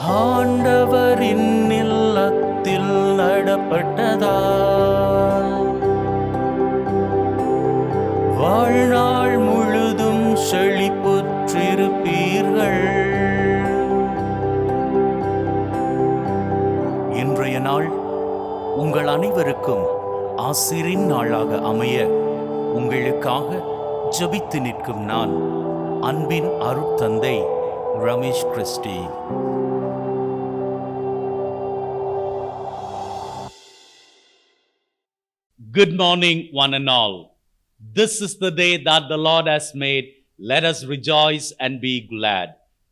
ஆண்டவரின் இல்லத்தில் நடப்பட்டதால் வாழ்நாள் முழுதும் செழிப்புற்றிருப்பீர்கள். இன்றைய நாள் உங்கள் அனைவருக்கும் ஆசிரின் நாளாக அமைய உங்களுக்காக ஜெபித்து நிற்கும் நான் அன்பின் அருட்தந்தை Ramesh Christy. Good morning, one and all. This is the day that the Lord has made. Let us rejoice and be glad.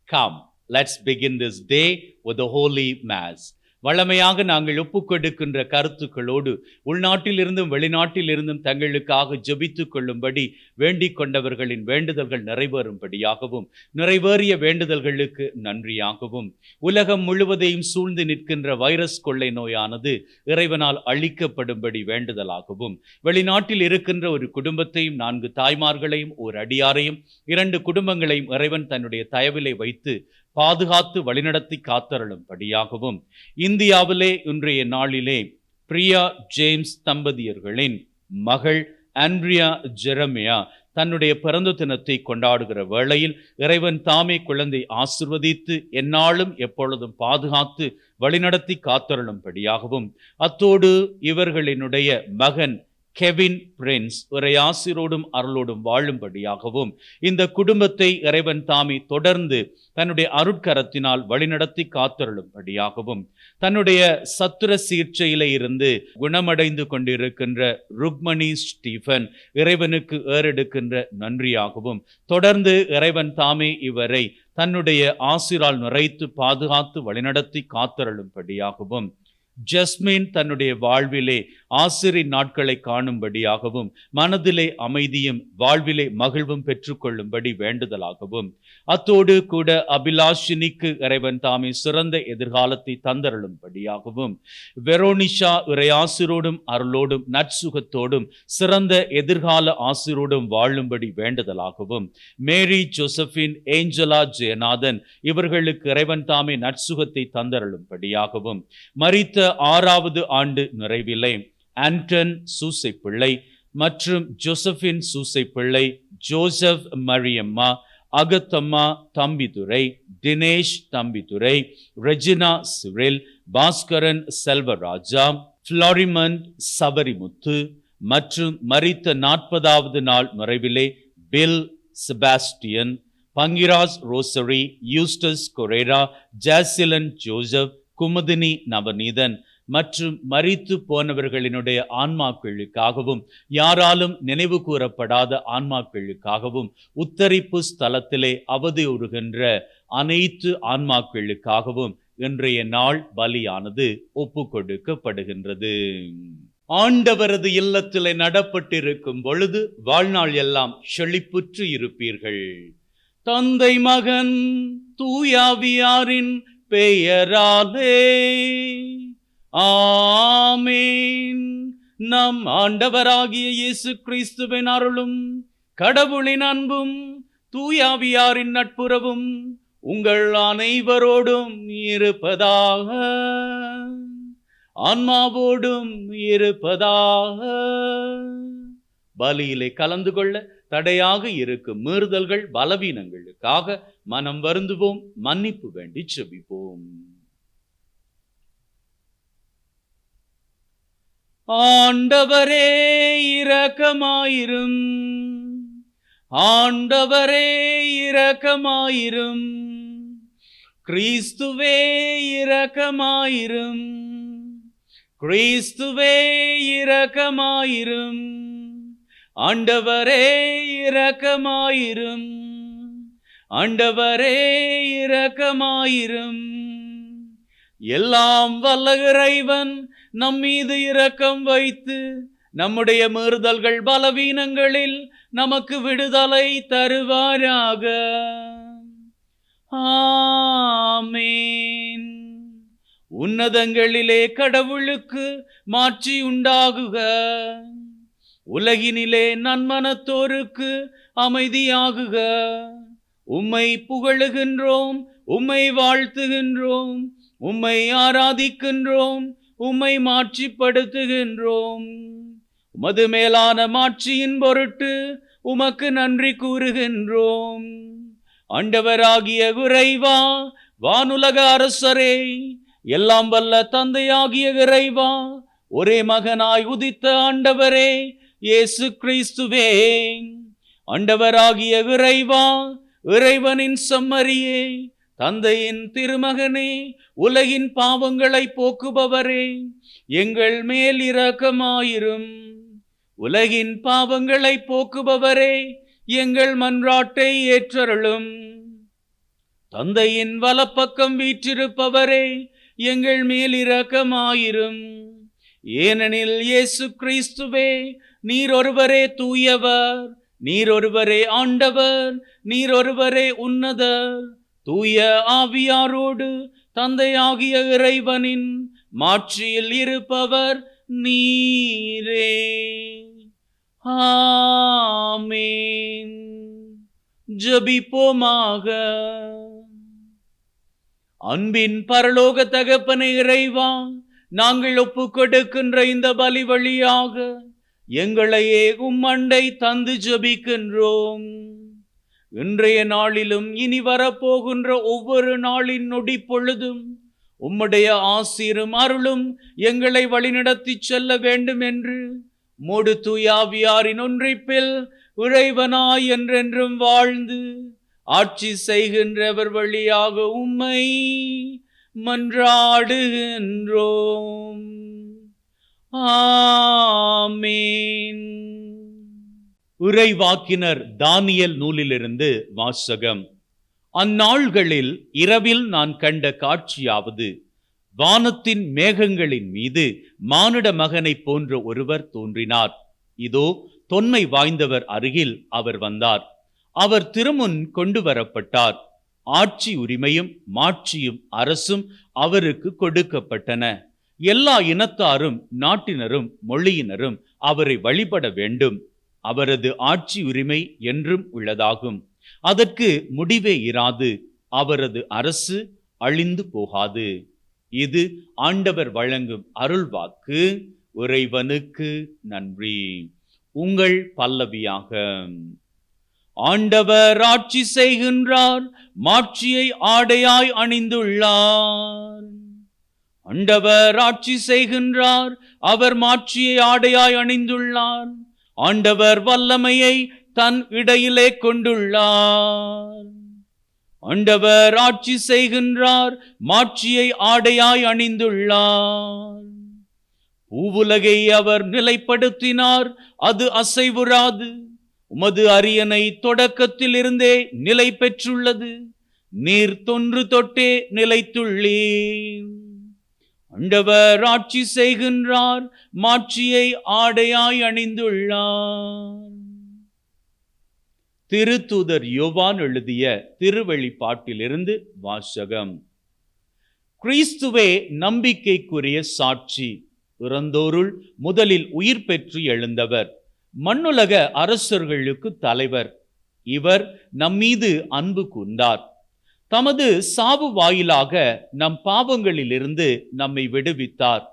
Come, let's begin this day with the Holy Mass. வழமையாக நாங்கள் ஒப்புக்கொடுக்கின்ற கருத்துக்களோடு உள்நாட்டில் இருந்தும் வெளிநாட்டில் இருந்தும் தங்களுக்காக ஜெபித்துக் கொள்ளும்படி வேண்டிக் கொண்டவர்களின் வேண்டுதல்கள் நிறைவேறும்படியாகவும், நிறைவேறிய வேண்டுதல்களுக்கு நன்றியாகவும், உலகம் முழுவதையும் சூழ்ந்து நிற்கின்ற வைரஸ் கொள்ளை நோயானது இறைவனால் அழிக்கப்படும்படி வேண்டுதலாகவும், வெளிநாட்டில் இருக்கின்ற ஒரு குடும்பத்தையும் 4 தாய்மார்களையும் ஒரு அடியாரையும் 2 குடும்பங்களையும் இறைவன் தன்னுடைய தயவிலை வைத்து பாதுகாத்து வழிநடத்தி காத்தருளும்படியாகவும், இந்தியாவிலே இன்றைய நாளிலே பிரியா ஜேம்ஸ் தம்பதியர்களின் மகள் ஆண்ட்ரியா ஜெரமியா தன்னுடைய பிறந்த தினத்தை கொண்டாடுகிற வேளையில் இறைவன் தாமே குழந்தை ஆசிர்வதித்து எந்நாளும் எப்பொழுதும் பாதுகாத்து வழிநடத்தி காத்தருளும்படியாகவும், அத்தோடு இவர்களினுடைய மகன் கெவின் பிரின்ஸ் இறையாசிரோடும் அருளோடும் வாழும்படியாகவும், இந்த குடும்பத்தை இறைவன் தாமே தொடர்ந்து தன்னுடைய அருட்கரத்தினால் வழிநடத்தி காத்தருளும்படியாகவும், தன்னுடைய சத்துர சிகிச்சையில இருந்து குணமடைந்து கொண்டிருக்கின்ற ருக்மணி ஸ்டீஃபன் இறைவனுக்கு ஏறெடுக்கின்ற நன்றியாகவும், தொடர்ந்து இறைவன் தாமே இவரை தன்னுடைய ஆசிரால் நிறைத்து பாதுகாத்து வழிநடத்தி காத்தருளும்படியாகவும், ஜஸ்மின் தன்னுடைய வாழ்விலே ஆசிரின் நாட்களை காணும்படியாகவும், மனதிலே அமைதியும் வாழ்விலே மகிழ்வும் பெற்றுக்கொள்ளும்படி வேண்டுதலாகவும், அத்தோடு கூட அபிலாஷினிக்கு இறைவன் தாமே சிறந்த எதிர்காலத்தை தந்தருளும்படியாகவும், வெரோனிஷா இறையாசிரோடும் அருளோடும் நற்சுகத்தோடும் சிறந்த எதிர்கால ஆசிரோடும் வாழும்படி வேண்டுதலாகவும், மேரி ஜோசபின் ஏஞ்சலா ஜெயநாதன் இவர்களுக்கு இறைவன் தாமே நற்சுகத்தை தந்தருளும்படியாகவும், மரித்த 6வது ஆண்டு நிறைவிலே ஆண்டன் சூசை பிள்ளை மற்றும் Josephine Soosai Pillai, Joseph Mariyamma, Agathamma Thambidurai, Dinesh Thambidurai, Regina Cyril, Baskaran Selvaraja, Florimond Sabarimuthu மற்றும் மரித்த 40வது நாள் நிறைவிலே Bill Sebastian, Pancras Rosary, Eustace Correa, Jasilan Joseph, Kumudini Navaneethan மற்றும் மரித்து போனவர்களினுடைய ஆன்மாக்களுக்காகவும், யாராலும் நினைவு கூறப்படாத ஆன்மாக்களுக்காகவும், உத்தரிப்பு ஸ்தலத்திலே அவதியுறுகின்ற அனைத்து ஆன்மாக்களுக்காகவும் இன்றைய நாள் பலியானது ஒப்பு கொடுக்கப்படுகின்றது. ஆண்டவரது இல்லத்திலே நடப்பட்டிருக்கும் பொழுது வாழ்நாள் எல்லாம் செழிப்புற்று இருப்பீர்கள். தந்தை மகன் தூயாவியாரின் பெயராலே ஆமேன். நம் ஆண்டவராகிய இயேசு கிறிஸ்துவின் அருளும் கடவுளின் அன்பும் தூயாவியாரின் நட்புறவும் உங்கள் அனைவரோடும் இருப்பதாக, ஆன்மாவோடும் இருப்பதாக. பலியிலே கலந்து கொள்ள தடையாக இருக்கும் மீறுதல்கள் பலவீனங்களுக்காக மனம் வருந்துவோம், மன்னிப்பு வேண்டி செபிப்போம். ஆண்டவரே இரக்கமாயிரும், ஆண்டவரே இரக்கமாயிரும், கிறிஸ்துவே இரக்கமாயிரும், கிறிஸ்துவே இரக்கமாயிரும், ஆண்டவரே இரக்கமாயிரும், ஆண்டவரே இரக்கமாயிரும். எல்லாம் வல்ல இறைவன் நம் மீது இரக்கம் வைத்து நம்முடைய மீறுதல்கள் பலவீனங்களில் நமக்கு விடுதலை தருவாராக. ஆமேன். உன்னதங்களிலே கடவுளுக்கு மாட்சி உண்டாகுக, உலகினிலே நன்மனத்தோருக்கு அமைதியாகுக. உம்மை புகழுகின்றோம், உம்மை வாழ்த்துகின்றோம், உம்மை ஆராதிக்கின்றோம், உம்மை மாட்சிப்படுத்துகின்றோம். உமது மேலான மாட்சியின் பொருட்டு உமக்கு நன்றி கூறுகின்றோம். ஆண்டவராகிய இறைவா, வானுலக அரசரே, எல்லாம் வல்ல தந்தையாகிய இறைவா, ஒரே மகனாய் உதித்த ஆண்டவரே இயேசு கிறிஸ்துவே, ஆண்டவராகிய இறைவா, இறைவனின் செம்மறியே, தந்தையின் திருமகனே, உலகின் பாவங்களை போக்குபவரே, எங்கள் மேல் இரக்கமாயிரும். உலகின் பாவங்களை போக்குபவரே, எங்கள் மன்றாட்டை ஏற்றருளும். தந்தையின் வலப்பக்கம் வீற்றிருப்பவரே, எங்கள் மேல் இரக்கமாயிரும். ஏனெனில் இயேசு கிறிஸ்துவே, நீர் ஒருவரே தூயவர், நீர் ஒருவரே ஆண்டவர், நீர் ஒருவரே உன்னதர், தூய ஆவியாரோடு தந்தையாகிய இறைவனின் மாட்சியில் இருப்பவர் நீரே. ஆமென். ஜெபிப்போமாக. அன்பின் பரலோக தகப்பனே இறைவா, நாங்கள் ஒப்புக் கொடுக்கின்ற இந்த பலி வழியாக எங்களையே உம்மண்டை தந்து ஜெபிக்கின்றோம். இன்றைய நாளிலும் இனி வரப்போகின்ற ஒவ்வொரு நாளின் நொடி பொழுதும் உம்முடைய ஆசீரும் அருளும் எங்களை வழிநடத்தி செல்ல வேண்டும் என்று மோடு தூயாவியாரின் ஒன்றிப்பில் இறைவனாய் என்றென்றும் வாழ்ந்து ஆட்சி செய்கின்றவர் வழியாக உம்மை மன்றாடுகின்றோம். ஆமென். இறைவாக்கினர் தானியேல் நூலிலிருந்து வாசகம். அந்நாள்களில் இரவில் நான் கண்ட காட்சியாவது, வானத்தின் மேகங்களின் மீது மானிட மகனை போன்ற ஒருவர் தோன்றினார். இதோ தொன்மை வாய்ந்தவர் அருகில் அவர் வந்தார். அவர் திருமுன் கொண்டு வரப்பட்டார். ஆட்சி உரிமையும் மாட்சியும் அரசும் அவருக்கு கொடுக்கப்பட்டன. எல்லா இனத்தாரும் நாட்டினரும் மொழியினரும் அவரை வழிபட வேண்டும். அவரது ஆட்சி உரிமை என்றும் உள்ளதாகும். அதற்கு முடிவே இராது. அவரது அரசு அழிந்து போகாது. இது ஆண்டவர் வழங்கும் அருள்வாக்கு. இறைவனுக்கு நன்றி. உங்கள் பல்லவியாக. ஆண்டவர் ஆட்சி செய்கின்றார், மாட்சியை ஆடையாய் அணிந்துள்ளார். ஆண்டவர் ஆட்சி செய்கின்றார், அவர் மாட்சியை ஆடையாய் அணிந்துள்ளார். ஆண்டவர் வல்லமையை தன் இடையிலே கொண்டுள்ளார். ஆண்டவர் ஆட்சி செய்கின்றார், மாட்சியை ஆடையாய் அணிந்துள்ளார். பூவுலகை அவர் நிலைப்படுத்தினார், அது அசைவுறாது. உமது அரியணை தொடக்கத்தில் இருந்தே நிலை பெற்றுள்ளது. நீர் தொன்று தொட்டே நிலைத்துள்ளீர். ஆண்டவர் ஆட்சி செய்கின்றார், மாட்சியை ஆடையாய் அணிந்துள்ளார். திருத்தூதர் யோவான் எழுதிய திருவெளிப்பாட்டிலிருந்து வாசகம். கிறிஸ்துவே நம்பிக்கைக்குரிய சாட்சி. இறந்தோருள் முதலில் உயிர் பெற்று எழுந்தவர். மண்ணுலக அரசர்களுக்கு தலைவர். இவர் நம்மீது அன்பு கூர்ந்தார். தமது சாவு வாயிலாக நம் பாவங்களிலிருந்து நம்மை விடுவித்தார்.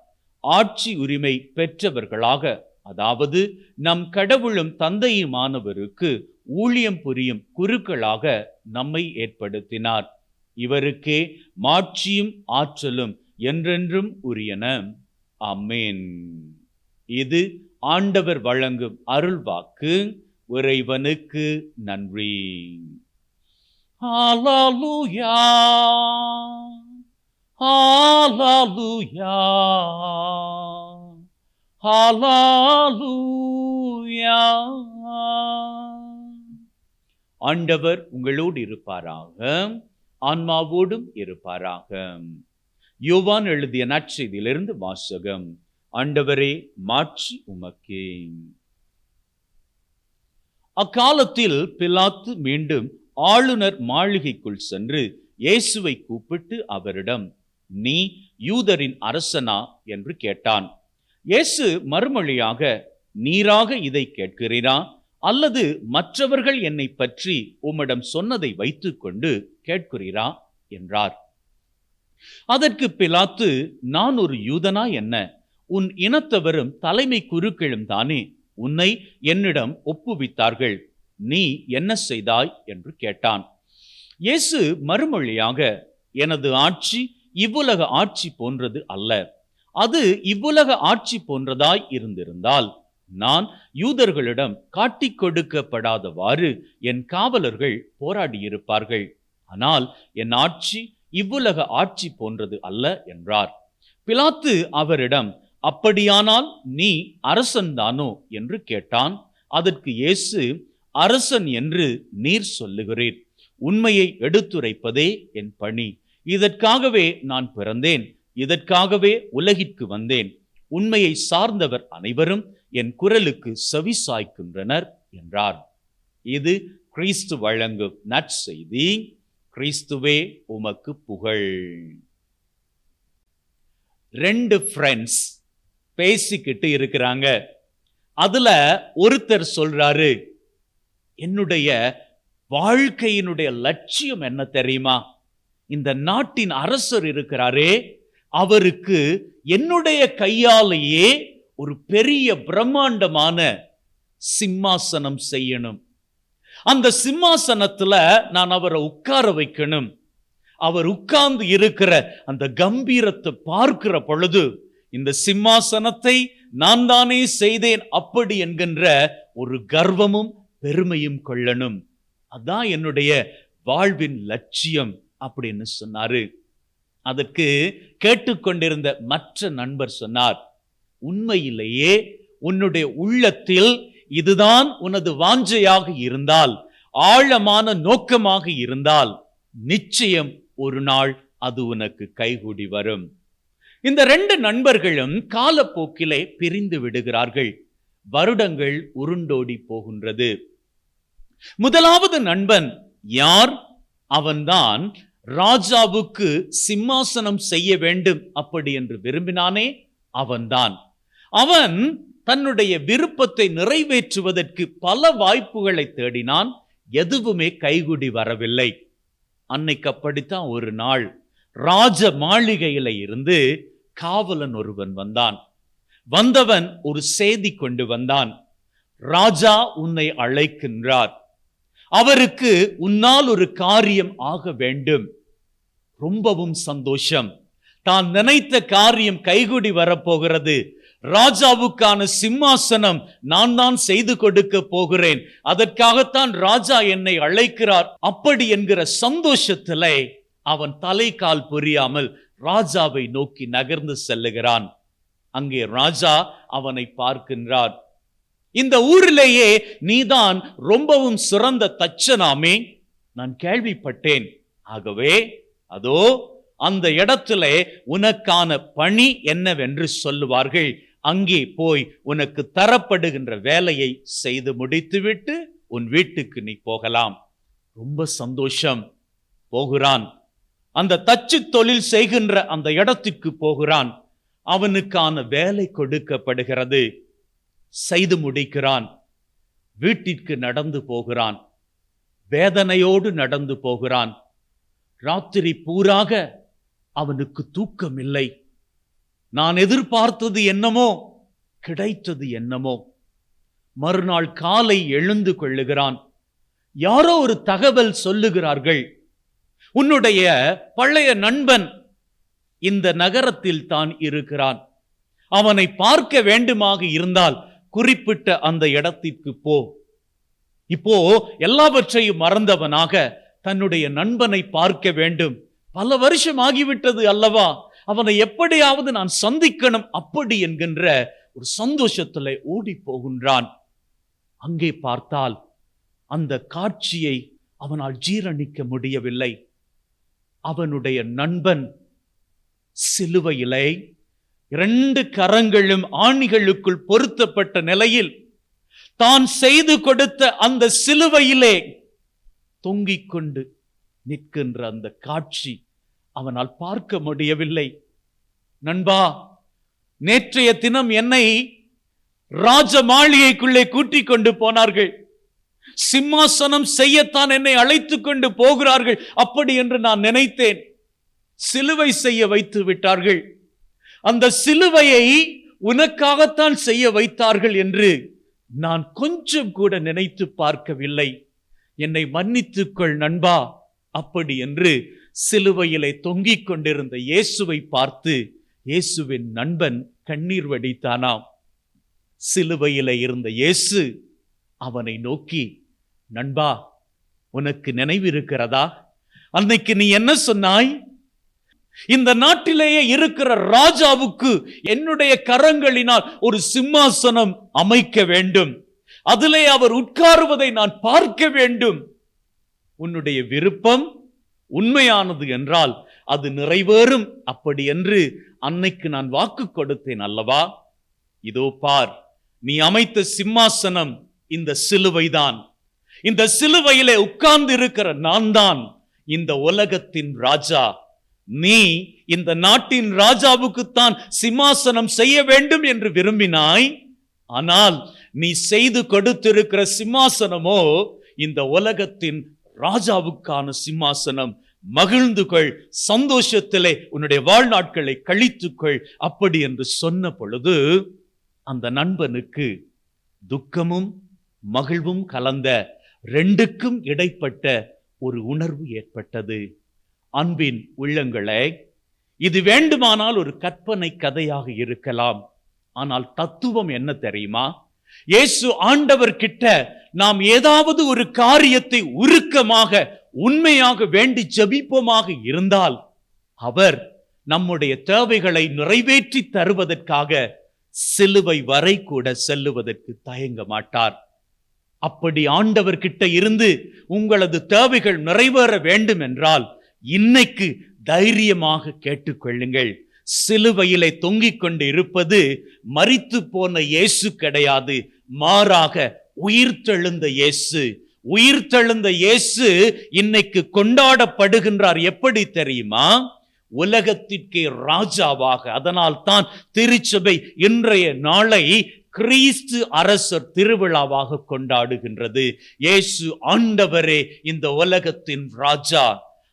ஆட்சி உரிமை பெற்றவர்களாக, அதாவது நம் கடவுளும் தந்தையுமானவருக்கு ஊழியம் புரியும் குருக்களாக நம்மை ஏற்படுத்தினார். இவருக்கே மாட்சியும் ஆற்றலும் என்றென்றும் உரியன. ஆமென். இது ஆண்டவர் வழங்கும் அருள்வாக்கு. இறைவனுக்கு நன்றி. ஹல்லேலூயா, ஹல்லேலூயா, ஹல்லேலூயா. ஆண்டவர் உங்களோடு இருப்பாராக, ஆன்மாவோடும் இருப்பாராக. யோவான் எழுதிய நற்செய்தியிலிருந்து வாசகம். ஆண்டவரே, மாட்சி உமக்கே. அக்காலத்தில் பிலாத்து மீண்டும் ஆளுநர் மாளிகைக்குள் சென்று இயேசுவை கூப்பிட்டு அவரிடம், நீ யூதரின் அரசனா என்று கேட்டான். இயேசு மறுமொழியாக, நீராக இதை கேட்கிறீரா? அல்லது மற்றவர்கள் என்னை பற்றி உம்மிடம் சொன்னதை வைத்துக்கொண்டு கேட்கிறீரா என்றார். அதற்கு பிலாத்து, நான் ஒரு யூதனா என்ன? உன் இனத்தவரும் தலைமை குருக்களும் தானே உன்னை என்னிடம் ஒப்புவித்தார்கள். நீ என்ன செய்தாய் என்று கேட்டான். இயேசு மறுமொழியாக, எனது ஆட்சி இவ்வுலக ஆட்சி போன்றது அல்ல. அது இவ்வுலக ஆட்சி போன்றதாய் இருந்திருந்தால் நான் யூதர்களிடம் காட்டிக் கொடுக்கப்படாதவாறு என் காவலர்கள் போராடியிருப்பார்கள். ஆனால் என் ஆட்சி இவ்வுலக ஆட்சி போன்றது அல்ல என்றார். பிலாத்து அவரிடம், அப்படியானால் நீ அரசன்தானோ என்று கேட்டான். அதற்கு இயேசு, அரசன் என்று நீர் சொல்லுகிறீர். உண்மையை எடுத்துரைப்பதே என் பணி. இதற்காகவே நான் பிறந்தேன், இதற்காகவே உலகிற்கு வந்தேன். உண்மையை சார்ந்தவர் அனைவரும் என் குரலுக்கு செவி சாய்க்கின்றனர் என்றார். இது கிறிஸ்து வழங்கும் நற்செய்தி. கிறிஸ்துவே உமக்கு புகழ். 2 ஃப்ரெண்ட்ஸ் பேசிக்கிட்டு இருக்கிறாங்க. அதுல ஒருத்தர் சொல்றாரு, என்னுடைய வாழ்க்கையினுடைய லட்சியம் என்ன தெரியுமா? இந்த நாட்டின் அரசர் இருக்கிறாரே, அவருக்கு என்னுடைய கையாலேயே ஒரு பெரிய பிரம்மாண்டமான சிம்மாசனம் செய்யணும். அந்த சிம்மாசனத்துல நான் அவரை உட்கார வைக்கணும். அவர் உட்கார்ந்து இருக்கிற அந்த கம்பீரத்தை பார்க்கிற பொழுது இந்த சிம்மாசனத்தை நான் தானே செய்தேன் அப்படி என்கின்ற ஒரு கர்வமும் பெருமையும் கொள்ளணும். அதான் என்னுடைய வாழ்வின் லட்சியம் அப்படின்னு சொன்னாரு. அதற்கு கேட்டுக்கொண்டிருந்த மற்ற நண்பர் சொன்னார், உண்மையிலேயே உன்னுடைய உள்ளத்தில் இதுதான் உனது வாஞ்சையாக இருந்தால், ஆழமான நோக்கமாக இருந்தால், நிச்சயம் ஒரு நாள் அது உனக்கு கைகூடி வரும். இந்த 2 நண்பர்களும் காலப்போக்கிலே பிரிந்து விடுகிறார்கள். வருடங்கள் உருண்டோடி போகின்றது. முதலாவது நண்பன் யார்? அவன்தான் ராஜாவுக்கு சிம்மாசனம் செய்ய வேண்டும் அப்படி என்று விரும்பினானே, அவன்தான். அவன் தன்னுடைய விருப்பத்தை நிறைவேற்றுவதற்கு பல வாய்ப்புகளை தேடினான். எதுவுமே கைகூடி வரவில்லை. அன்னைக்கு அப்படித்தான் ஒரு நாள் ராஜ மாளிகையில இருந்து காவலன் ஒருவன் வந்தான். வந்தவன் ஒரு செய்தி கொண்டு வந்தான். ராஜா உன்னை அழைக்கின்றார். அவருக்கு உன்னால் ஒரு காரியம் ஆக வேண்டும். ரொம்பவும் சந்தோஷம். தான் நினைத்த காரியம் கைகூடி வரப்போகிறது. ராஜாவுக்கான சிம்மாசனம் நான் தான் செய்து கொடுக்க போகிறேன். அதற்காகத்தான் ராஜா என்னை அழைக்கிறார். அப்படி என்கிற சந்தோஷத்திலே அவன் தலை கால் புரியாமல் ராஜாவை நோக்கி நகர்ந்து செல்லுகிறான். அங்கே ராஜா அவனை பார்க்கின்றார். இந்த ஊரிலேயே நீதான் ரொம்பவும் சிறந்த தச்சனாமே, நான் கேள்விப்பட்டேன். ஆகவே அதோ அந்த இடத்திலே உனக்கான பணி என்னவென்று சொல்லுவார்கள். அங்கே போய் உனக்கு தரப்படுகின்ற வேலையை செய்து முடித்துவிட்டு உன் வீட்டுக்கு நீ போகலாம். ரொம்ப சந்தோஷம். போகிறான். அந்த தச்சு தொழில் செய்கின்ற அந்த இடத்துக்கு போகிறான். அவனுக்கான வேலை கொடுக்கப்படுகிறது. செய்து முடிக்கிறான். வீட்டிற்கு நடந்து போகிறான். வேதனையோடு நடந்து போகிறான். ராத்திரி பூராக அவனுக்கு தூக்கம் இல்லை. நான் எதிர்பார்த்தது என்னமோ, கிடைத்தது என்னமோ. மறுநாள் காலை எழுந்து கொள்ளுகிறான். யாரோ ஒரு தகவல் சொல்லுகிறார்கள், உன்னுடைய பழைய நண்பன் இந்த நகரத்தில் தான் இருக்கிறான். அவனை பார்க்க வேண்டுமாக இருந்தால் குறிப்பிட்ட அந்த இடத்திற்கு போ. இப்போ எல்லாவற்றையும் மறந்தவனாக தன்னுடைய நண்பனை பார்க்க வேண்டும். பல வருஷம் ஆகிவிட்டது அல்லவா, அவனை எப்படியாவது நான் சந்திக்கணும் அப்படி என்கின்ற ஒரு சந்தோஷத்திலே ஓடி போகின்றான். அங்கே பார்த்தால் அந்த காட்சியை அவனால் ஜீரணிக்க முடியவில்லை. அவனுடைய நண்பன் சிலுவையிலே 2 கரங்களும் ஆணிகளுக்குள் பொருத்தப்பட்ட நிலையில் தான் செய்து கொடுத்த அந்த சிலுவையிலே தொங்கிக் கொண்டு நிற்கின்ற அந்த காட்சி அவனால் பார்க்க முடியவில்லை. நண்பா, நேற்றைய தினம் என்னை ராஜ மாளிகைக்குள்ளே கூட்டிக் கொண்டு போனார்கள். சிம்மாசனம் செய்யத்தான் என்னை அழைத்து கொண்டு போகிறார்கள் அப்படி என்று நான் நினைத்தேன். சிலுவை செய்ய வைத்து விட்டார்கள். அந்த சிலுவையை உனக்காகத்தான் செய்ய வைத்தார்கள் என்று நான் கொஞ்சம் கூட நினைத்து பார்க்கவில்லை. என்னை மன்னித்துக்கொள் நண்பா அப்படி என்று சிலுவையிலே தொங்கிக் கொண்டிருந்த இயேசுவை பார்த்து இயேசுவின் நண்பன் கண்ணீர் வடித்தானாம். சிலுவையிலே இருந்த இயேசு அவனை நோக்கி, நண்பா, உனக்கு நினைவிருக்கிறதா? அன்னைக்கு நீ என்ன சொன்னாய்? இந்த நாட்டிலேயே இருக்கிற ராஜாவுக்கு என்னுடைய கரங்களினால் ஒரு சிம்மாசனம் அமைக்க வேண்டும், அதிலே அவர் உட்காருவதை நான் பார்க்க வேண்டும். உன்னுடைய விருப்பம் உண்மையானது என்றால் அது நிறைவேறும் அப்படி என்று அன்னைக்கு நான் வாக்கு கொடுத்தேன் அல்லவா? இதோ பார், நீ அமைத்த சிம்மாசனம் இந்த சிலுவைதான். இந்த சிலுவையிலே உட்கார்ந்து இருக்கிற நான் தான் இந்த உலகத்தின் ராஜா. நீ இந்த நாட்டின் ராஜாவுக்குத்தான் சிம்மாசனம் செய்ய வேண்டும் என்று விரும்பினாய். ஆனால் நீ செய்து கொடுத்திருக்கிற சிம்மாசனமோ இந்த உலகத்தின் ராஜாவுக்கான சிம்மாசனம். மகிழ்ந்து கொள், சந்தோஷத்திலே உன்னுடைய வாழ்நாட்களை கழித்துக்கொள் அப்படி என்று சொன்ன பொழுது அந்த நண்பனுக்கு துக்கமும் மகிழ்வும் கலந்த ரெண்டுக்கும் இடைப்பட்ட ஒரு உணர்வு ஏற்பட்டது. அன்பின் உள்ளங்களே, இது வேண்டுமானால் ஒரு கற்பனை கதையாக இருக்கலாம். ஆனால் தத்துவம் என்ன தெரியுமா? இயேசு ஆண்டவர் கிட்ட நாம் ஏதாவது ஒரு காரியத்தை உருக்கமாக உண்மையாக வேண்டி ஜெபிப்போமாக இருந்தால் அவர் நம்முடைய தேவைகளை நிறைவேற்றி தருவதற்காக சிலுவை வரை கூட செல்லுவதற்கு தயங்க மாட்டார். அப்படி ஆண்டவர் கிட்ட இருந்து உங்களது தேவைகள் நிறைவேற வேண்டும் என்றால் இன்னைக்கு தைரியமாக கேட்டுக்கொள்ளுங்கள். சிலுவையிலே தொங்கிக் கொண்டு இருப்பது மரித்து போன இயேசு கிடையாது, மாறாக உயிர்த்தெழுந்த இயேசு. உயிர்த்தெழுந்த இயேசு இன்னைக்கு கொண்டாடப்படுகின்றார். எப்படி தெரியுமா? உலகத்திற்கே ராஜாவாக. அதனால் தான் திருச்சபை இன்றைய நாளை கிறிஸ்து அரசர் திருவிழாவாக கொண்டாடுகின்றது. இயேசு ஆண்டவரே இந்த உலகத்தின் ராஜா.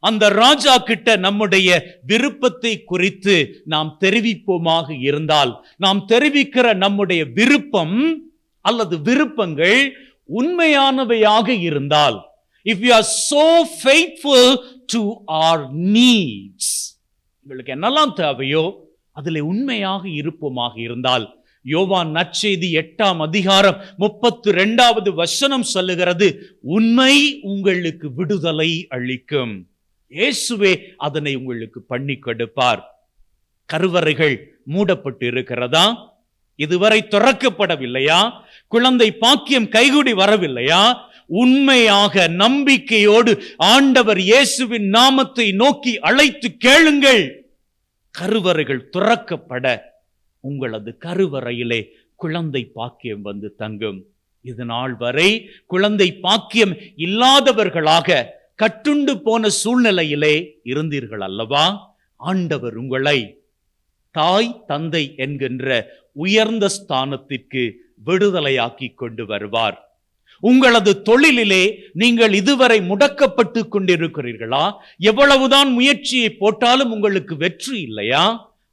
அந்த ராஜா கிட்ட நம்முடைய விருப்பத்தை குறித்து நாம் தெரிவிப்போமாக இருந்தால், நாம் தெரிவிக்கிற நம்முடைய விருப்பம் அல்லது விருப்பங்கள் உண்மையானவையாக இருந்தால், if you are so faithful to our needs, உங்களுக்கு என்னெல்லாம் தேவையோ அதில் உண்மையாக இருப்போமாக இருந்தால், யோவான் நற்செய்தி 8ஆம் அதிகாரம் 32வது வசனம் சொல்லுகிறது, உண்மை உங்களுக்கு விடுதலை அளிக்கும். இயேசுவே அதனை உங்களுக்கு பண்ணி கொடுப்பார். கருவறைகள் மூடப்பட்டு இருக்கிறதா? இதுவரை திறக்கப்படவில்லையா? குழந்தை பாக்கியம் கைகூடி வரவில்லையா? உண்மையாக நம்பிக்கையோடு ஆண்டவர் இயேசுவின் நாமத்தை நோக்கி அழைத்து கேளுங்கள். கருவறைகள் திறக்கப்பட உங்களது கருவறையிலே குழந்தை பாக்கியம் வந்து தங்கும். இது நாள் வரை குழந்தை பாக்கியம் இல்லாதவர்களாக கட்டுண்டு போன சூழ்நிலையிலே இருந்தீர்கள் அல்லவா? ஆண்டவர் உங்களை தாய் தந்தை என்கின்ற உயர்ந்த ஸ்தானத்திற்கு விடுதலையாக்கி கொண்டு வருவார். உங்களது தொழிலிலே நீங்கள் இதுவரை முடக்கப்பட்டு கொண்டிருக்கிறீர்களா? எவ்வளவுதான் முயற்சியை போட்டாலும் உங்களுக்கு வெற்றி இல்லையா?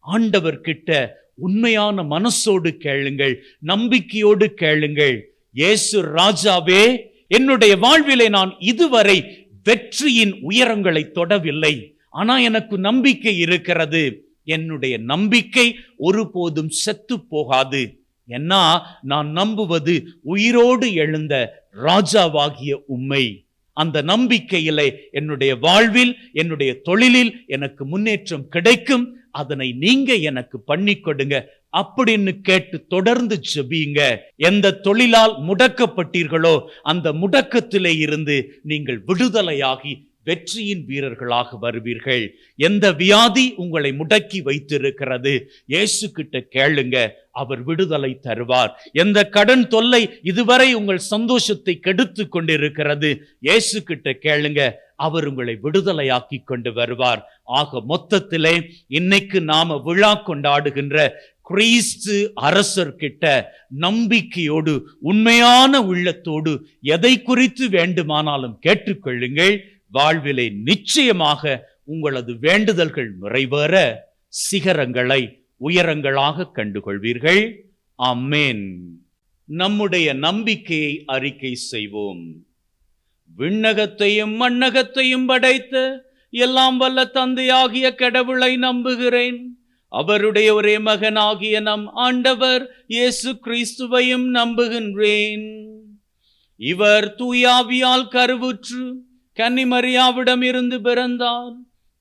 ஆண்டவர் கிட்ட உண்மையான மனசோடு கேளுங்கள், நம்பிக்கையோடு கேளுங்கள். இயேசு ராஜாவே, என்னுடைய வாழ்விலே நான் இதுவரை வெற்றியின் உயரங்களை தொடவில்லை, ஆனா எனக்கு நம்பிக்கை இருக்கிறது. என்னுடைய நம்பிக்கை ஒருபோதும் செத்து போகாது. ஏன்னா நான் நம்புவது உயிரோடு எழுந்த ராஜாவாகிய உம்மை. அந்த நம்பிக்கையிலே என்னுடைய வாழ்வில், என்னுடைய தொழிலில் எனக்கு முன்னேற்றம் கிடைக்கும். அதனை நீங்க எனக்கு பண்ணி கொடுங்க அப்படின்னு கேட்டு தொடர்ந்து ஜெபிங்க. எந்த தொழிலால் முடக்கப்பட்டீர்களோ அந்த முடக்கத்திலே இருந்து நீங்கள் விடுதலையாகி வெற்றியின் வீரர்களாக வருவீர்கள். எந்த வியாதி உங்களை முடக்கி வைத்திருக்கிறது, இயேசு கிட்ட கேளுங்க, அவர் விடுதலை தருவார். எந்த கடன் தொல்லை இதுவரை உங்கள் சந்தோஷத்தை கெடுத்து கொண்டிருக்கிறது, இயேசு கிட்ட கேளுங்க, அவர் உங்களை விடுதலையாக்கி கொண்டு வருவார். ஆக மொத்தத்திலே இன்னைக்கு நாம விழா கொண்டாடுகின்ற கிறிஸ்து அரசர்கிட்ட நம்பிக்கையோடு உண்மையான உள்ளத்தோடு எதை குறித்து வேண்டுமானாலும் கேட்டுக்கொள்ளுங்கள். வாழ்விலே நிச்சயமாக உங்களது வேண்டுதல்கள் நிறைவேற சிகரங்களை உயரங்களாக கண்டுகொள்வீர்கள். ஆமென். நம்முடைய நம்பிக்கையை அறிக்கை செய்வோம். விண்ணகத்தையும் மண்ணகத்தையும் படைத்த எல்லாம் வல்ல தந்தையாகிய கடவுளை நம்புகிறேன். அவருடைய ஒரே மகனாகிய நம் ஆண்டவர் இயேசு கிறிஸ்துவையும் நம்புகின்றேன். இவர் தூயாவியால் கருவுற்று கன்னிமரியாவிடம் இருந்து பிறந்தார்.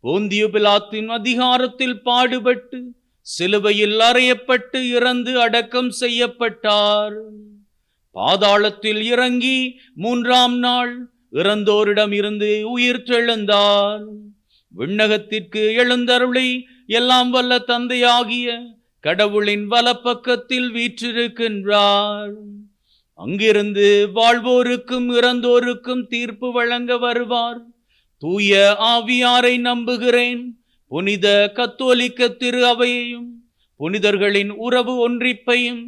போந்தியு பிலாத்தின் அதிகாரத்தில் பாடுபட்டு சிலுவையில் அறையப்பட்டு இறந்து அடக்கம் செய்யப்பட்டார். பாதாளத்தில் இறங்கி 3ஆம் நாள் இறந்தோரிடம் இருந்து உயிர் தெழுந்தார். விண்ணகத்திற்கு எழுந்தருளி எல்லாம் வல்ல தந்தையாகிய கடவுளின் வலப்பக்கத்தில் வீற்றிருக்கின்றார். அங்கிருந்து வாழ்வோருக்கும் இறந்தோருக்கும் தீர்ப்பு வழங்க வருவார். தூய ஆவியாரை நம்புகிறேன். புனித கத்தோலிக்க திரு அவையையும் புனிதர்களின் உறவு ஒன்றிப்பையும்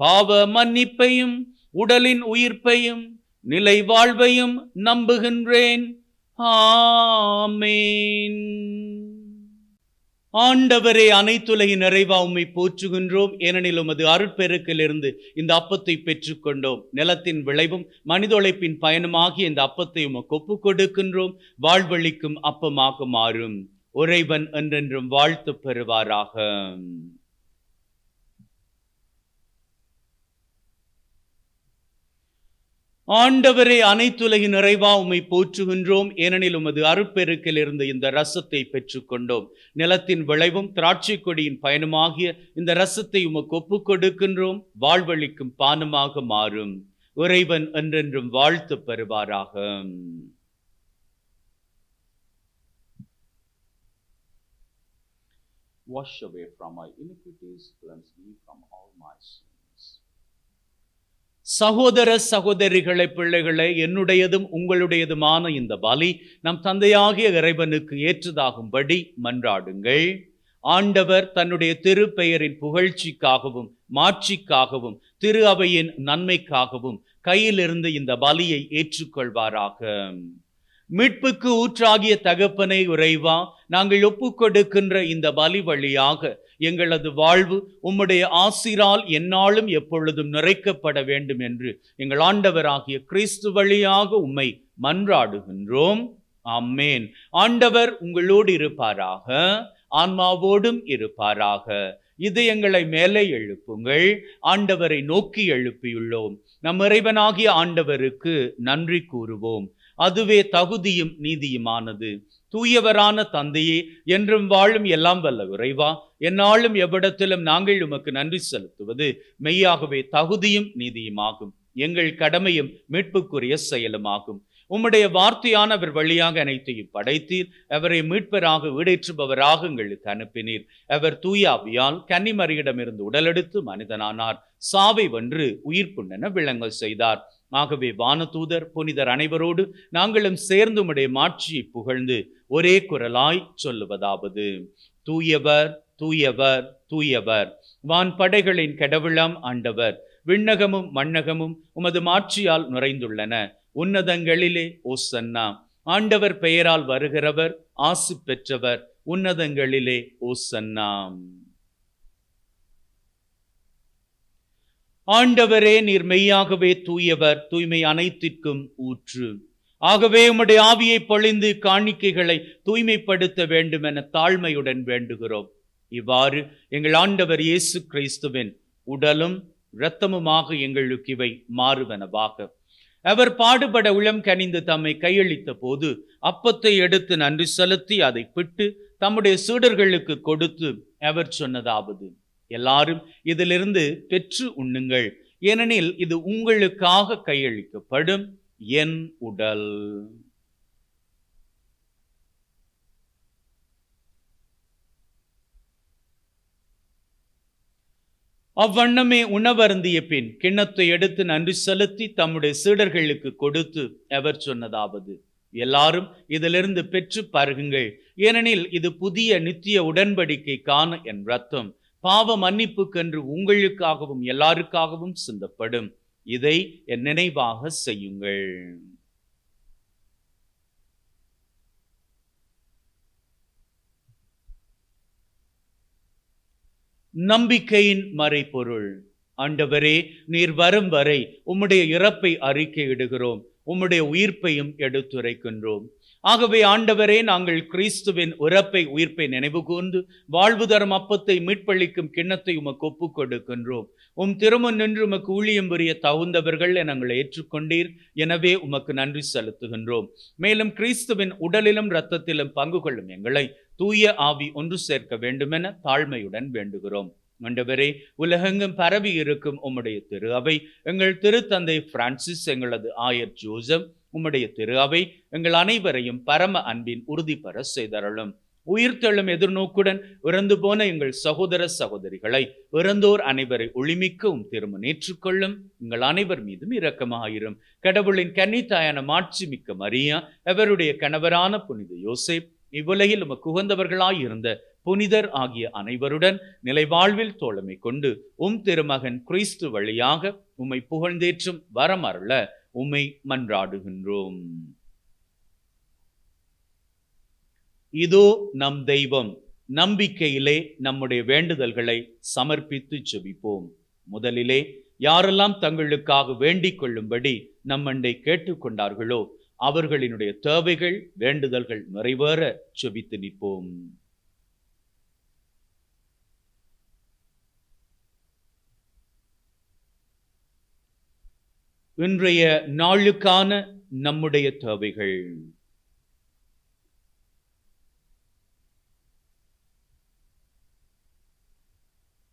பாவ மன்னிப்பையும் உடலின் உயிர்ப்பையும் நிலை வாழ்வையும் நம்புகின்றேன். ஆமென். ஆண்டவரே, அனைத்துலகின் நிறைவா உம்மை போற்றுகின்றோம். ஏனெனில் உமது அருட்பெருக்கிலிருந்து இந்த அப்பத்தை பெற்றுக்கொண்டோம். நிலத்தின் விளைவும் மனித உழைப்பின் பயனுமாகிய இந்த அப்பத்தை உமக்கு ஒப்புக் கொடுக்கின்றோம். வாழ்வழிக்கும் அப்பமாக மாறும். இறைவன் என்றென்றும் வாழ்த்து பெறுவாராக. ஆண்டவரே, அனைத்துலகின் நிறைவா உம்மை போற்றுகின்றோம். ஏனெனில் உமது அருட்பெருக்கிலிருந்து இந்த ரசத்தை பெற்றுக்கொண்டோம். நிலத்தின் விளைவும் திராட்சை கொடியின் பயனுமாகிய இந்த ரசத்தை உமக்கு ஒப்புக் கொடுக்கின்றோம். வாழ்வழிக்கும் பானமாக மாறும். இறைவன் என்றென்றும் வாழ்த்து பெறுவாராக. Wash away from my iniquities, cleanse me from all my sins. சகோதர சகோதரிகளை, பிள்ளைகளை, என்னுடையதும் உங்களுடையதுமான இந்த பலி நம் தந்தையாகிய இறைவனுக்கு ஏற்றதாகும்படி மன்றாடுங்கள். ஆண்டவர் தன்னுடைய திருப்பெயரின் புகழ்ச்சிக்காகவும் மாட்சிக்காகவும் திரு அவையின் நன்மைக்காகவும் கையிலிருந்து இந்த பலியை ஏற்றுக்கொள்வாராக. மீட்புக்கு ஊற்றாகிய தகப்பனை இறைவா, நாங்கள் ஒப்புக் கொடுக்கின்ற இந்த பலி வழியாக எங்களது வாழ்வு உம்முடைய ஆசிரால் எந்நாளும் எப்பொழுதும் நிறைக்கப்பட வேண்டும் என்று எங்கள் ஆண்டவராகிய கிறிஸ்து வழியாக உம்மை மன்றாடுகின்றோம். ஆமென். ஆண்டவர் உங்களோடு இருப்பாராக, ஆன்மாவோடும் இருப்பாராக. இதயங்களை மேலே எழுப்புங்கள். ஆண்டவரை நோக்கி எழுப்பியுள்ளோம். நம் இறைவனாகிய ஆண்டவருக்கு நன்றி கூறுவோம். அதுவே தகுதியும் நீதியுமானது. தூயவரான தந்தையே, என்றும் வாழும் எல்லாம் வல்ல இறைவா, எந்நாளும் எவ்விடத்திலும் நாங்கள் உமக்கு நன்றி செலுத்துவது மெய்யாகவே தகுதியும் நீதியுமாகும். எங்கள் கடமையும் மீட்புக்குரிய செயலுமாகும். உம்முடைய வார்த்தையானவர் வழியாக அனைத்தையும் படைத்தீர். அவரை மீட்பராக ஈடேற்றுபவராக எங்களுக்கு அனுப்பினீர். அவர் தூயாவியால் கன்னிமரியிடமிருந்து உடலெடுத்து மனிதனானார். சாவை வென்று உயிர்ப்புண்ணென விளங்கல் செய்தார். ஆகவே வானதூதர் புனிதர் அனைவரோடு நாங்களும் சேர்ந்து உம்முடைய மாட்சியை புகழ்ந்து ஒரே குரலாய் சொல்லுவதாவது: தூயவர், தூயவர், தூயவர், வான் படைகளின் கடவுளாம் ஆண்டவர். விண்ணகமும் மண்ணகமும் உமது மாட்சியால் நிறைந்துள்ளன. உன்னதங்களிலே ஓசன்னா. ஆண்டவர் பெயரால் வருகிறவர் ஆசி பெற்றவர். உன்னதங்களிலே ஓசன்னா. ஆண்டவரே, நீர் மெய்யாகவே தூயவர், தூய்மை அனைத்திற்கும் ஊற்று. ஆகவே உம்முடைய ஆவியை பொழிந்து காணிக்கைகளை தூய்மைப்படுத்த வேண்டும் என தாழ்மையுடன் வேண்டுகிறோம். இவ்வாறு எங்கள் ஆண்டவர் இயேசு கிறிஸ்துவின் உடலும் இரத்தமுமாக எங்களுக்கு இவை மாறுவனவாக. அவர் பாடுபட உளம் கனிந்து தம்மை கையளித்த போது அப்பத்தை எடுத்து நன்றி செலுத்தி அதை பிட்டு தம்முடைய சீடர்களுக்கு கொடுத்து அவர் சொன்னதாவது: எல்லாரும் இதிலிருந்து பெற்று உண்ணுங்கள், ஏனெனில் இது உங்களுக்காக கையளிக்கப்படும் என் உடல். அவ்வண்ணமே உணவருந்திய பின் கிண்ணத்தை எடுத்து நன்றி செலுத்தி தம்முடைய சீடர்களுக்கு கொடுத்து அவர் சொன்னதாவது: எல்லாரும் இதிலிருந்து பெற்று பருகுங்கள், ஏனெனில் இது புதிய நித்திய உடன்படிக்கைக்கான என் இரத்தம், பாவ மன்னிப்புக்கென்று உங்களுக்காகவும் எல்லாருக்காகவும் சிந்தப்படும். இதை என் நினைவாக செய்யுங்கள். நம்பிக்கையின் மறைபொருள். ஆண்டவரே, நீர் வரும் வரை உம்முடைய இறப்பை அறிக்கையிடுகிறோம், உம்முடைய உயிர்ப்பையும் எடுத்துரைக்கின்றோம். ஆகவே ஆண்டவரே, நாங்கள் கிறிஸ்துவின் இறப்பை உயிர்ப்பை நினைவு கூர்ந்து வாழ்வு தரும் அப்பத்தை மீட்பளிக்கும் கிண்ணத்தை உமக்கு ஒப்புக் கொடுக்கின்றோம். உம் திருமுன் நின்று உமக்கு ஊழியம் புரிய தகுந்தவர்கள் என நாங்கள் ஏற்றுக்கொண்டீர். எனவே உமக்கு நன்றி செலுத்துகின்றோம். மேலும் கிறிஸ்துவின் உடலிலும் இரத்தத்திலும் பங்கு கொள்ளும் எங்களை தூய ஆவி ஒன்று சேர்க்க வேண்டுமென தாழ்மையுடன் வேண்டுகிறோம். ஆண்டவரே, உலகெங்கும் பரவி இருக்கும் உம்முடைய திரு அவை, எங்கள் திருத்தந்தை பிரான்சிஸ், எங்களது ஆயர் ஜோசப், உம்முடைய திரு அவை எங்கள் அனைவரையும் பரம அன்பின் உறுதி பெற செய்தருளும். உயிர்த்தெழும் எதிர்நோக்குடன் இறந்து போன எங்கள் சகோதர சகோதரிகளை, இறந்தோர் அனைவரை ஒளிமிக்க திருமணம் ஏற்றுக்கொள்ளும். எங்கள் அனைவர் மீதும் இரக்கமாயிரும். கடவுளின் கன்னித்தாயான மாட்சி மிக்க மரியா, அவருடைய கணவரான புனித யோசேப், இவ்வுலகில் உமக்கு உகந்தவர்களாய் இருந்த புனிதர் ஆகிய அனைவருடன் நிலைவாழ்வில் தோழமை கொண்டு திருமகன் கிறிஸ்து வழியாக உம்மை புகழ்ந்தேற்றும் வரமருள உம்மை மன்றாடுகின்றோம். இதோ நம் தெய்வம். நம்பிக்கையிலே நம்முடைய வேண்டுதல்களை சமர்ப்பித்து ஜெபிப்போம். முதலிலே யாரெல்லாம் தங்களுக்காக வேண்டிக் கொள்ளும்படி நம்மண்டை கேட்டுக்கொண்டார்களோ அவர்களினுடைய தேவைகள், வேண்டுதல்கள் நிறைவேற ஜெபித்து நிற்போம். இன்றைய நாளுக்கான நம்முடைய தேவைகள்.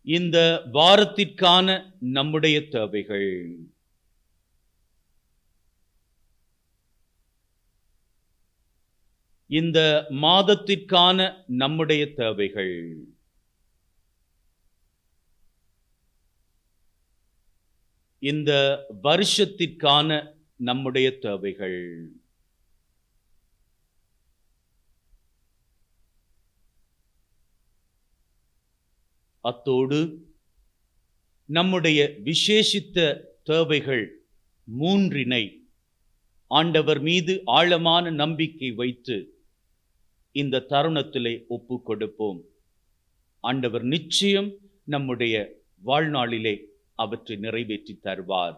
இந்த வாரத்திற்கான நம்முடைய தேவைகள். இந்த மாதத்திற்கான நம்முடைய தேவைகள். இந்த வருஷத்திற்கான நம்முடைய தேவைகள். அத்தோடு நம்முடைய விசேஷித்த தேவைகள் மூன்றினை ஆண்டவர் மீது ஆழமான நம்பிக்கை வைத்து இந்த தருணத்திலே ஒப்பு கொடுப்போம். ஆண்டவர் நிச்சயம் நம்முடைய வாழ்நாளிலே அவற்றை நிறைவேற்றி தருவார்.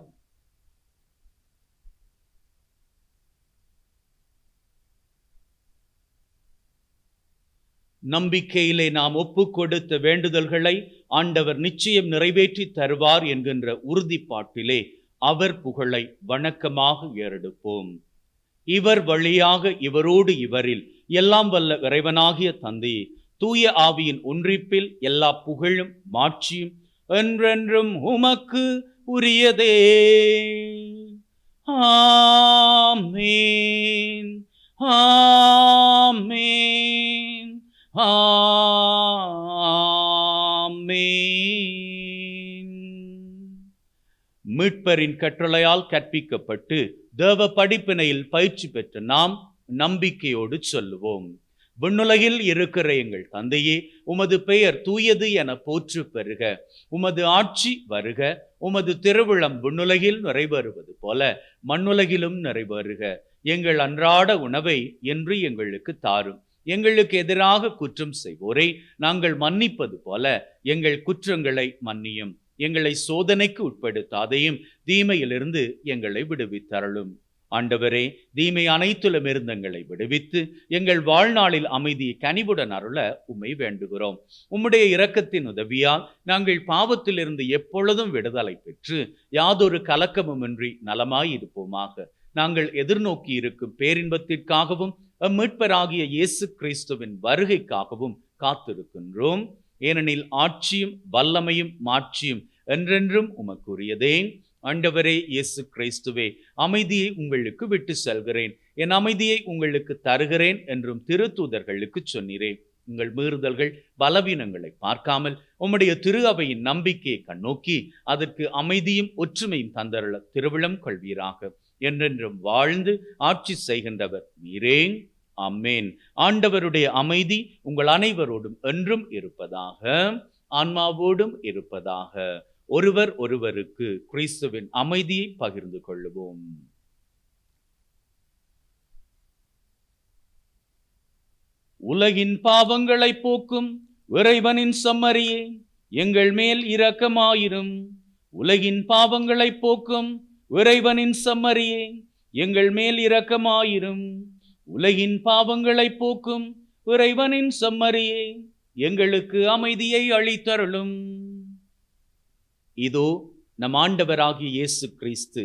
நம்பிக்கையிலே நாம் ஒப்பு கொடுத்த வேண்டுதல்களை ஆண்டவர் நிச்சயம் நிறைவேற்றி தருவார் என்கின்ற உறுதிப்பாட்டிலே அவர் புகழை வணக்கமாக ஏறெடுப்போம். இவர் வழியாக, இவரோடு, இவரில் எல்லாம் வல்ல இறைவனாகிய தந்தையே, தூய ஆவியின் ஒன்றிப்பில் எல்லா புகழும் மாட்சியும் என்றென்றும் உமக்கு உரியதே. ஆமென், ஆமென், ஆமென். மீட்பரின் கட்டளையால் கற்பிக்கப்பட்டு தேவ படிப்பினையில் பயிற்சி பெற்ற நாம் நம்பிக்கையோடு சொல்லுவோம். விண்ணுலகில் இருக்கிற எங்கள் தந்தையே, உமது பெயர் தூயது என போற்று பெறுக. உமது ஆட்சி வருக. உமது திருவிழம் விண்ணுலகில் நிறைவேறுவது போல மண்ணுலகிலும் நிறைவேறுக. எங்கள் அன்றாட உணவை என்று எங்களுக்கு தாரும். எங்களுக்கு எதிராக குற்றம் செய்வோரை நாங்கள் மன்னிப்பது போல எங்கள் குற்றங்களை மன்னியும். எங்களை சோதனைக்கு உட்படுத்தாதையும் தீமையிலிருந்து எங்களை விடுவித்தருளும். ஆண்டவரே, தீமை அனைத்திலும் இருந்து எங்களை விடுவித்து எங்கள் வாழ்நாளில் அமைதியை கனிவுடன் அருள உம்மை வேண்டுகிறோம். உம்முடைய இரக்கத்தின் உதவியால் நாங்கள் பாவத்திலிருந்து எப்பொழுதும் விடுதலை பெற்று யாதொரு கலக்கமுமின்றி நலமாய் இருப்போமாக. நாங்கள் எதிர்நோக்கி இருக்கும் பேரின்பத்திற்காகவும் மீட்பராகிய இயேசு கிறிஸ்துவின் வருகைக்காகவும் காத்திருக்கின்றோம். ஏனெனில் ஆட்சியும் வல்லமையும் மாட்சியும் என்றென்றும் உமக்குரியதே. ஆண்டவரே இயேசு கிறிஸ்துவே, அமைதியை உங்களுக்கு விட்டு செல்கிறேன், என் அமைதியை உங்களுக்கு தருகிறேன் என்றும் திருத்தூதர்களுக்கு சொன்னீரேன். உங்கள் மீறுதல்கள் பலவீனங்களை பார்க்காமல் உம்முடைய திரு அவையின் நம்பிக்கையை கண்ணோக்கி அதற்கு அமைதியும் ஒற்றுமையும் தந்தருள திருவிழம் கொள்வீராக. என்றென்றும் வாழ்ந்து ஆட்சி செய்கின்றவர் நீரே. ஆமென். ஆண்டவருடைய அமைதி உங்கள் அனைவரோடும் என்றும் இருப்பதாக. ஆன்மாவோடும் இருப்பதாக. ஒருவர் ஒருவருக்கு கிறிஸ்துவின் அமைதியை பகிர்ந்து கொள்ளுவோம். உலகின் பாவங்களை போக்கும் இறைவனின் செம்மறியே, எங்கள் மேல் இரக்கமாயிரும். உலகின் பாவங்களை போக்கும் இறைவனின் செம்மறியே, எங்கள் மேல் இரக்கமாயிரும். உலகின் பாவங்களை போக்கும் இறைவனின் செம்மறியே, எங்களுக்கு அமைதியை அளித்தருளும். இதோ நம் ஆண்டவராகிய இயேசு கிறிஸ்து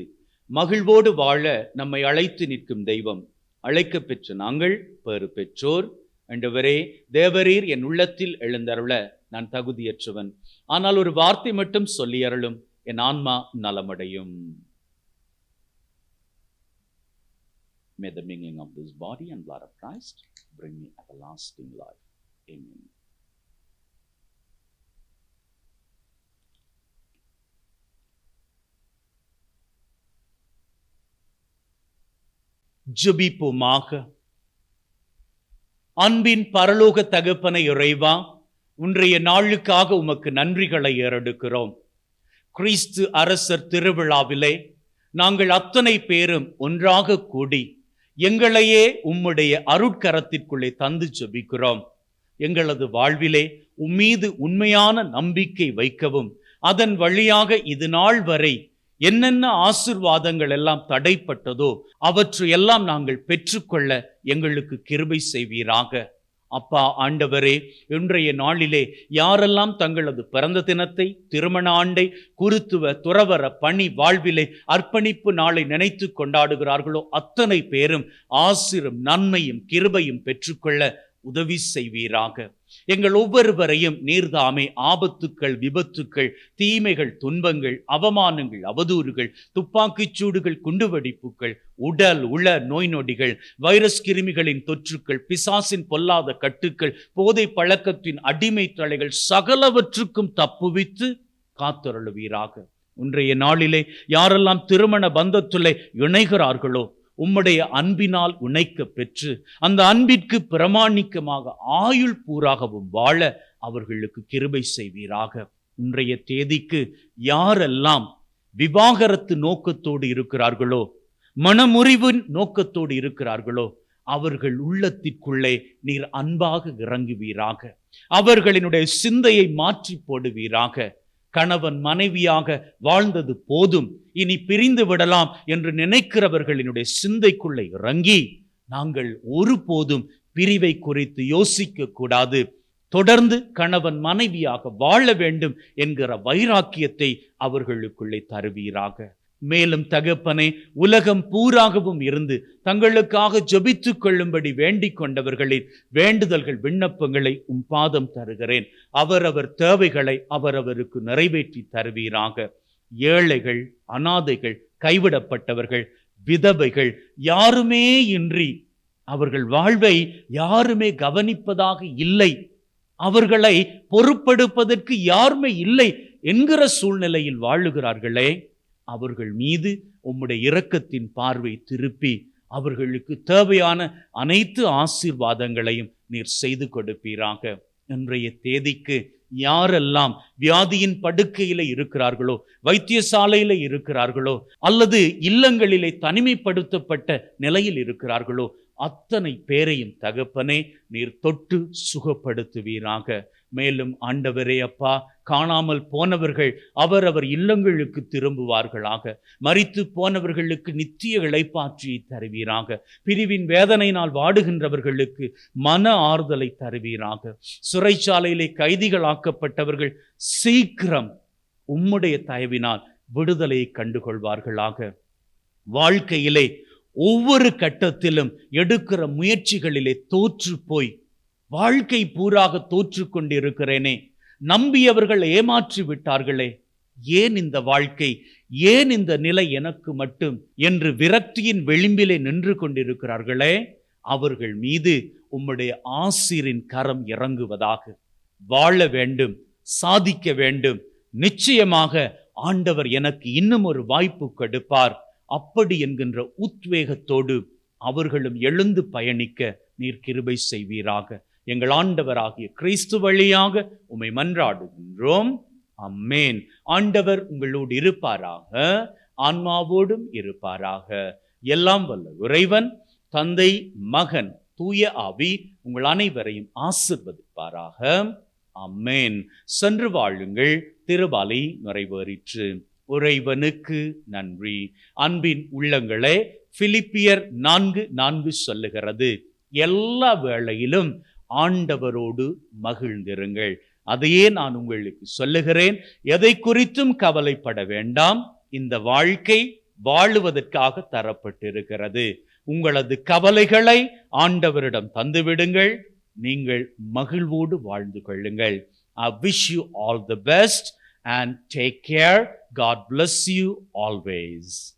மகிழ்வோடு வாழ நம்மை அழைத்து நிற்கும் தெய்வம். அழைக்க பெற்ற நாங்கள் பேறு பெற்றோர். ஆண்டவரே, தேவரீர் என் உள்ளத்தில் எழுந்தருள நான் தகுதியற்றவன். ஆனால் ஒரு வார்த்தை மட்டும் சொல்லி அருளும், என் ஆன்மா நலமடையும். May the mingling of this body and blood of Christ bring me everlasting life. Amen. ஜெபிப்போமாக. அன்பின் பரலோக தகப்பனை இறைவா, இன்றைய நாளுக்காக உமக்கு நன்றிகளை ஏறெடுக்கிறோம். கிறிஸ்து அரசர் திருவிழாவிலே நாங்கள் அத்தனை பேரும் ஒன்றாக கூடி எங்களையே உம்முடைய அருட்கரத்திற்குள்ளே தந்து ஜெபிக்கிறோம். எங்களது வாழ்விலே உம்மீது உண்மையான நம்பிக்கை வைக்கவும், அதன் வழியாக இது நாள் வரை என்னென்ன ஆசீர்வாதங்கள் எல்லாம் தடைப்பட்டதோ அவற்றையெல்லாம் நாங்கள் பெற்றுக்கொள்ள எங்களுக்கு கிருபை செய்வீராக. அப்பா ஆண்டவரே, இன்றைய நாளிலே யாரெல்லாம் தங்களது பிறந்த தினத்தை, திருமண ஆண்டை, குருத்துவ துறவர பணி வாழ்விலே அர்ப்பணிப்பு நாளை நினைத்து கொண்டாடுகிறார்களோ அத்தனை பேரும் ஆசீரும் நன்மையும் கிருபையும் பெற்றுக்கொள்ள உதவி செய்வீராக. எங்கள் ஒவ்வொருவரையும் நீர்தாமே ஆபத்துக்கள், விபத்துக்கள், தீமைகள், துன்பங்கள், அவமானங்கள், அவதூறுகள், துப்பாக்கிச் சூடுகள், குண்டுவெடிப்புகள், உடல் உள நோய் நொடிகள், வைரஸ் கிருமிகளின் தொற்றுக்கள், பிசாசின் பொல்லாத கட்டுக்கள், போதை பழக்கத்தின் அடிமை தலைகள் சகலவற்றுக்கும் தப்புவித்து காத்தருளுவீராக. இன்றைய நாளிலே யாரெல்லாம் திருமண பந்தத்திலே இணைகிறார்களோ உம்முடைய அன்பினால் இணைக்க பெற்று அந்த அன்பிற்கு பிரமாணிக்கமாக ஆயுள் பூராகவும் வாழ அவர்களுக்கு கிருபை செய்வீராக. இன்றைய தேதிக்கு யாரெல்லாம் விவாகரத்து நோக்கத்தோடு இருக்கிறார்களோ, மனமுறிவின் நோக்கத்தோடு இருக்கிறார்களோ, அவர்கள் உள்ளத்திற்குள்ளே நீர் அன்பாக இறங்குவீராக. அவர்களினுடைய சிந்தையை மாற்றி போடுவீராக. கணவன் மனைவியாக வாழ்ந்தது போதும், இனி பிரிந்து விடலாம் என்று நினைக்கிறவர்களினுடைய சிந்தைக்குள்ளே இறங்கி, நாங்கள் ஒருபோதும் பிரிவை குறித்து யோசிக்க கூடாது, தொடர்ந்து கணவன் மனைவியாக வாழ வேண்டும் என்கிற வைராக்கியத்தை அவர்களுக்குள்ளே தருவீராக. மேலும் தகப்பனே, உலகம் பூராகவும் இருந்து தங்களுக்காக ஜெபித்துக் கொள்ளும்படி வேண்டிக் கொண்டவர்களின் வேண்டுதல்கள், விண்ணப்பங்களை உம் பாதம் தருகிறேன். அவரவர் தேவைகளை அவரவருக்கு நிறைவேற்றி தருவீராக. ஏழைகள், அனாதைகள், கைவிடப்பட்டவர்கள், விதவைகள், யாருமே இன்றி அவர்கள் வாழ்வை யாருமே கவனிப்பதாக இல்லை, அவர்களை பொறுப்பெடுப்பதற்கு யாருமே இல்லை என்கிற சூழ்நிலையில் வாழுகிறார்களே, அவர்கள் மீது உம்முடைய இரக்கத்தின் பார்வை திருப்பி அவர்களுக்கு தேவையான அனைத்து ஆசீர்வாதங்களையும் நீர் செய்து கொடுப்பீராக. இன்றைய தேதிக்கு யாரெல்லாம் வியாதியின் படுக்கையில இருக்கிறார்களோ, வைத்தியசாலையில இருக்கிறார்களோ, அல்லது இல்லங்களிலே தனிமைப்படுத்தப்பட்ட நிலையில் இருக்கிறார்களோ, அத்தனை பேரையும் தகப்பனே நீர் தொட்டு சுகப்படுத்துவீராக. மேலும் ஆண்டவரே அப்பா, காணாமல் போனவர்கள் அவரவர் இல்லங்களுக்கு திரும்புவார்களாக. மரித்து போனவர்களுக்கு நித்திய இளைப்பாற்றியை தருவீராக. பிரிவின் வேதனையினால் வாடுகின்றவர்களுக்கு மன ஆறுதலை தருவீராக. சிறைச்சாலையிலே கைதிகளாக்கப்பட்டவர்கள் சீக்கிரம் உம்முடைய தயவினால் விடுதலையை கண்டுகொள்வார்களாக. வாழ்க்கையிலே ஒவ்வொரு கட்டத்திலும் எடுக்கிற முயற்சிகளிலே தோற்று போய் வாழ்க்கை பூராக தோற்று கொண்டிருக்கிறேனே, நம்பியவர்கள் ஏமாற்றி விட்டார்களே, ஏன் இந்த வாழ்க்கை, ஏன் இந்த நிலை எனக்கு மட்டும் என்று விரக்தியின் விளிம்பிலே நின்று கொண்டிருக்கிறார்களே, அவர்கள் மீது உம்முடைய ஆசீரின் கரம் இறங்குவதாக. வாழ வேண்டும், சாதிக்க வேண்டும், நிச்சயமாக ஆண்டவர் எனக்கு இன்னும் ஒரு வாய்ப்பு கொடுப்பார், அப்படி என்கின்ற உத்வேகத்தோடு அவர்களும் எழுந்து பயணிக்க நீர் கிருபை செய்வீராக. எங்கள் ஆண்டவராகிய கிறிஸ்து வழியாக உம்மை மன்றாடுகின்றோம். அம்மேன். ஆண்டவர் உங்களோடு இருப்பாராக, ஆன்மாவோடும் இருப்பாராக. எல்லாம் வல்ல இறைவன் தந்தை, மகன், தூய ஆவி உங்கள் அனைவரையும் ஆசிர்வதிப்பாராக. அம்மேன். சென்று வாழுங்கள். திருபலி நிறைவேறிற்று. இறைவனுக்கு நன்றி. அன்பின் உள்ளங்களே, பிலிப்பியர் 4:4 சொல்லுகிறது, எல்லா வேளையிலும் ஆண்டவரோடு மகிழ்ந்திருங்கள். அதையே நான் உங்களுக்கு சொல்லுகிறேன். எதை குறித்தும் கவலைப்பட வேண்டாம். இந்த வாழ்க்கை வாழுவதற்காக தரப்பட்டிருக்கிறது. உங்களது கவலைகளை ஆண்டவரிடம் தந்துவிடுங்கள். நீங்கள் மகிழ்வோடு வாழ்ந்து கொள்ளுங்கள். I wish you all the best and take care. God bless you always.